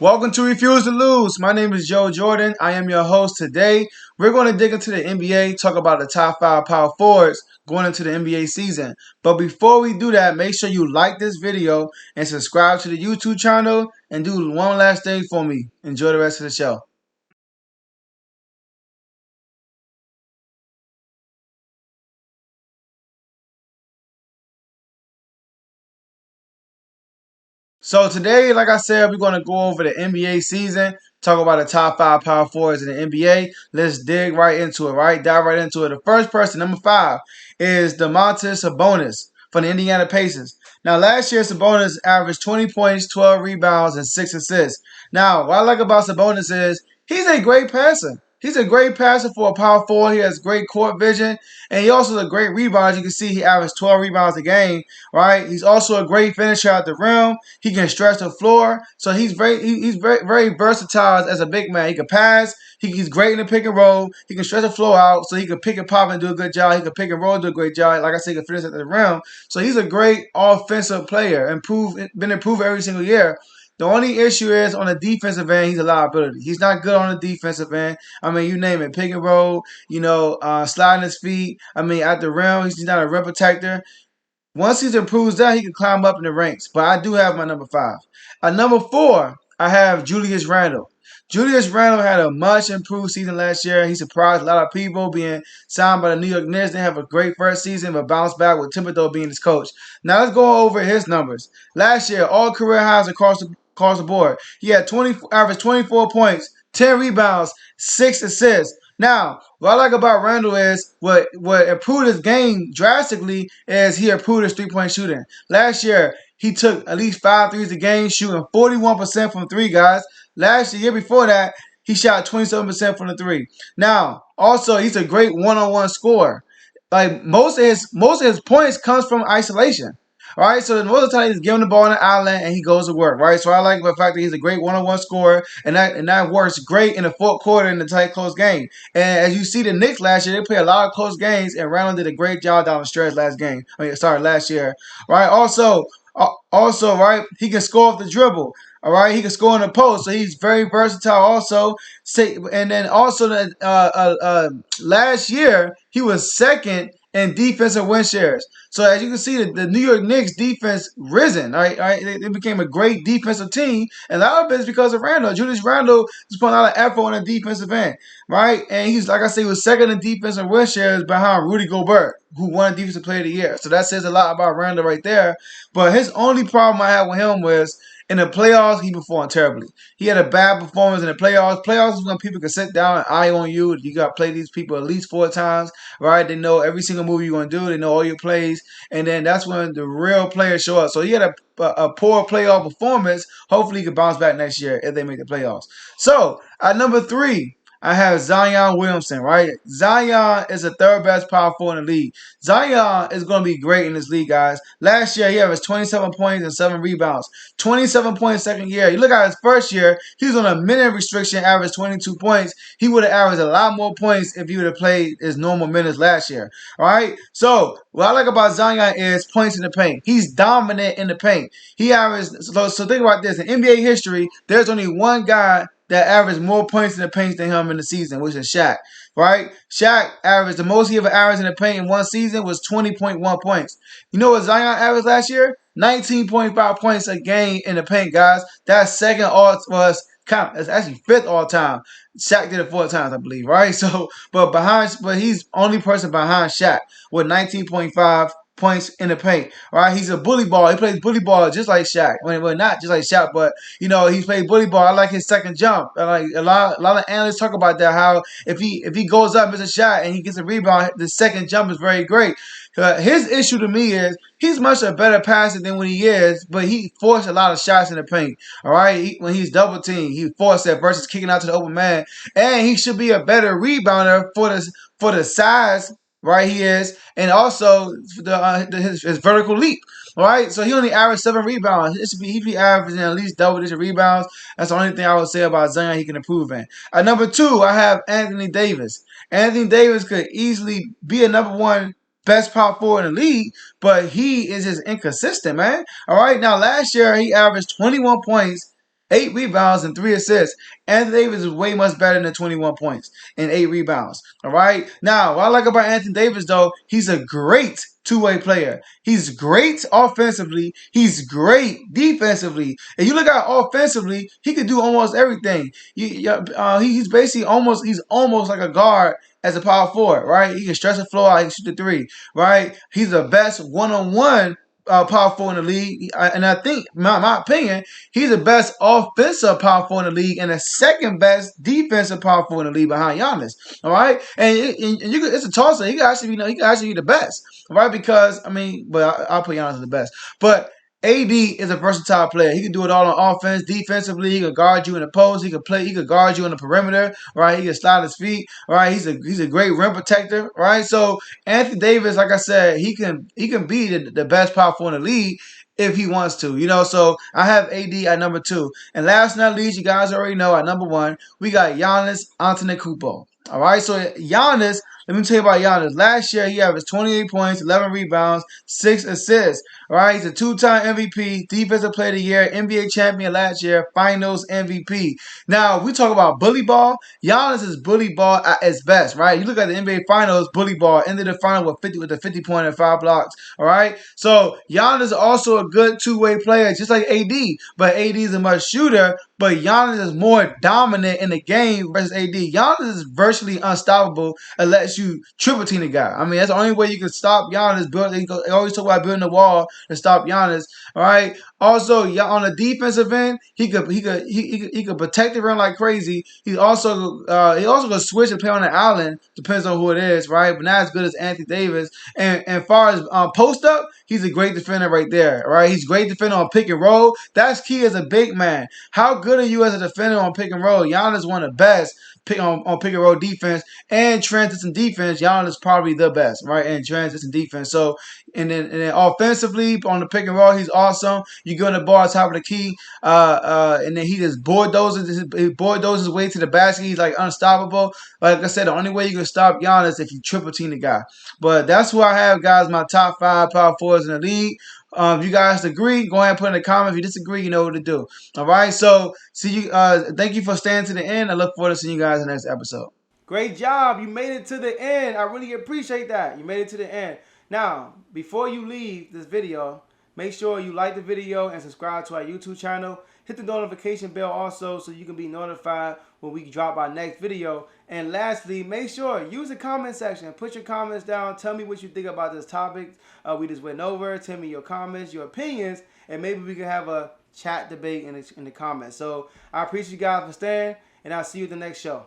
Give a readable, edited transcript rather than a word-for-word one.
Welcome to Refuse to Lose. My name is Joe Jordan. I am your host today. We're going to dig into the NBA, talk about the top 5 power forwards going into the NBA season. But before we do that, make sure you like this video and subscribe to the YouTube channel and do one last thing for me. Enjoy the rest of the show. So today, like I said, we're going to go over the NBA season, talk about the top 5 power forwards in the NBA. Let's dig right into it, right? Dive right into it. The first person, number 5, is Domantas Sabonis from the Indiana Pacers. Now, last year, Sabonis averaged 20 points, 12 rebounds, and 6 assists. Now, what I like about Sabonis is he's a great passer. He's a great passer for a power forward. He has great court vision, and he also is a great rebounder. As you can see, he averaged 12 rebounds a game, right? He's also a great finisher at the rim. He can stretch the floor, so he's very versatile as a big man. He can pass. He's great in the pick and roll. He can stretch the floor out, so he can pick and pop and do a good job. He can pick and roll, do a great job. Like I said, he can finish at the rim. So he's a great offensive player, been improved every single year. The only issue is on the defensive end, he's a liability. He's not good on the defensive end. I mean, you name it, pick and roll, sliding his feet. I mean, at the rim, he's not a rim protector. Once he improves that, he can climb up in the ranks. But I do have my number 5. At number 4, I have Julius Randle. Julius Randle had a much improved season last year. He surprised a lot of people being signed by the New York Knicks. They have a great first season, but bounced back with Thibodeau being his coach. Now let's go over his numbers. Last year, all career highs across the board. He had averaged 24 points, 10 rebounds, 6 assists. Now, what I like about Randle is what improved his game drastically is he improved his three-point shooting. Last year, he took at least 5 threes a game, shooting 41% from three, guys. Last year before that, he shot 27% from the three. Now, also, he's a great one-on-one scorer. Like most of his points comes from isolation. All right, so most of the time he's giving the ball on the island and he goes to work, right? So I like the fact that he's a great one-on-one scorer, and that works great in the fourth quarter in the tight close game. And as you see, the Knicks last year they played a lot of close games, and Randle did a great job down the stretch last year, right? Also, right, he can score off the dribble. All right, he can score in the post, so he's very versatile. Also, and then also last year he was second in defensive win shares. So as you can see, the New York Knicks defense risen. All right, they became a great defensive team, and a lot of it is because of Randle. Julius Randle is putting a lot of effort on the defensive end, right? And he's like I said, he was second in defensive win shares behind Rudy Gobert, who won Defensive Player of the Year. So that says a lot about Randle right there. But his only problem I had with him was in the playoffs, he performed terribly. He had a bad performance in the playoffs. Playoffs is when people can sit down and eye on you. You got to play these people at least 4 times, right? They know every single move you're going to do. They know all your plays. And then that's when the real players show up. So he had a poor playoff performance. Hopefully he can bounce back next year if they make the playoffs. So at number 3, I have Zion Williamson, right? Zion is the third best power forward in the league. Zion is going to be great in this league, guys. Last year, he averaged 27 points and 7 rebounds. 27 points second year. You look at his first year, he was on a minute restriction, averaged 22 points. He would have averaged a lot more points if he would have played his normal minutes last year. All right? So, what I like about Zion is points in the paint. He's dominant in the paint. He averaged, so think about this. In NBA history, there's only one guy that averaged more points in the paint than him in the season, which is Shaq, right? Shaq averaged, the most he ever averaged in the paint in one season was 20.1 points. You know what Zion averaged last year? 19.5 points a game in the paint, guys. That's second that's actually 5th all time. Shaq did it 4 times, I believe, right? So, but he's only person behind Shaq with 19.5 points in the paint. Right? He's a bully ball. He plays bully ball just like Shaq. Well, not just like Shaq, but he's played bully ball. I like his second jump. I like a lot of analysts talk about that. How if he goes up, misses a shot, and he gets a rebound, the second jump is very great. His issue to me is he's much a better passer than what he is, but he forced a lot of shots in the paint. All right, when he's double teamed, he forced that versus kicking out to the open man, and he should be a better rebounder for the size. Right, he is, and also his vertical leap. All right, so he only averaged 7 rebounds. He'd be averaging at least double-digit rebounds. That's the only thing I would say about Zion he can improve in. At number 2, I have Anthony Davis. Anthony Davis could easily be a number 1 best power forward in the league, but he is just inconsistent, man. All right, now last year he averaged 21 points 8 rebounds and 3 assists. Anthony Davis is way much better than 21 points and 8 rebounds. All right. Now, what I like about Anthony Davis, though, he's a great two-way player. He's great offensively. He's great defensively. And you look at offensively, he can do almost everything. He's basically he's almost like a guard as a power forward, right? He can stretch the floor out, he can shoot the three, right? He's the best one-on-one power forward in the league, and I think, my opinion, he's the best offensive power forward in the league and the second best defensive power forward in the league behind Giannis. All right, and it's a toss-up. He can actually be the best, right? Because but I'll put Giannis as the best, but. AD is a versatile player. He can do it all on offense, defensively. He can guard you in the post. He can guard you in the perimeter. Right. He can slide his feet. Right. He's a great rim protector. Right. So Anthony Davis, like I said, he can be the best power forward in the league if he wants to. So I have AD at number 2. And last but not least, you guys already know at number 1, we got Giannis Antetokounmpo. All right, so Giannis, let me tell you about Giannis. Last year, he averaged 28 points, 11 rebounds, 6 assists. All right, he's a 2-time MVP, Defensive Player of the Year, NBA champion last year, Finals MVP. Now, we talk about bully ball. Giannis is bully ball at its best, right? You look at the NBA Finals, bully ball, ended the final with a 50-point and 5 blocks. All right, so Giannis is also a good two-way player, just like AD, but AD is a much shooter. But Giannis is more dominant in the game versus AD. Giannis is virtually unstoppable unless you triple team the guy. That's the only way you can stop Giannis. They always talk about building the wall to stop Giannis. All right. Also, on the defensive end, he could protect the rim like crazy. He also could switch and play on the island. Depends on who it is, right? But not as good as Anthony Davis. And as far as post up, he's a great defender right there, right? He's a great defender on pick and roll. That's key as a big man. How good are you as a defender on pick and roll? Giannis is one of the best on pick and roll defense and transition defense. Giannis is probably the best, right? And transition defense. So, and then offensively on the pick and roll, he's awesome. You go in the ball top of the key, and then he just bulldozes his way to the basket. He's like unstoppable. Like I said, the only way you can stop Giannis is if you triple team the guy. But that's who I have, guys. My top 5 power forwards in the league. If you guys agree, go ahead and put in the comments. If you disagree, you know what to do. All right. So see you. Thank you for staying to the end. I look forward to seeing you guys in the next episode. Great job. You made it to the end. I really appreciate that. You made it to the end. Now, before you leave this video, make sure you like the video and subscribe to our YouTube channel. Hit the notification bell also so you can be notified when we drop our next video. And lastly, make sure use the comment section. Put your comments down. Tell me what you think about this topic we just went over. Tell me your comments, your opinions, and maybe we can have a chat debate in the comments. So I appreciate you guys for staying, and I'll see you at the next show.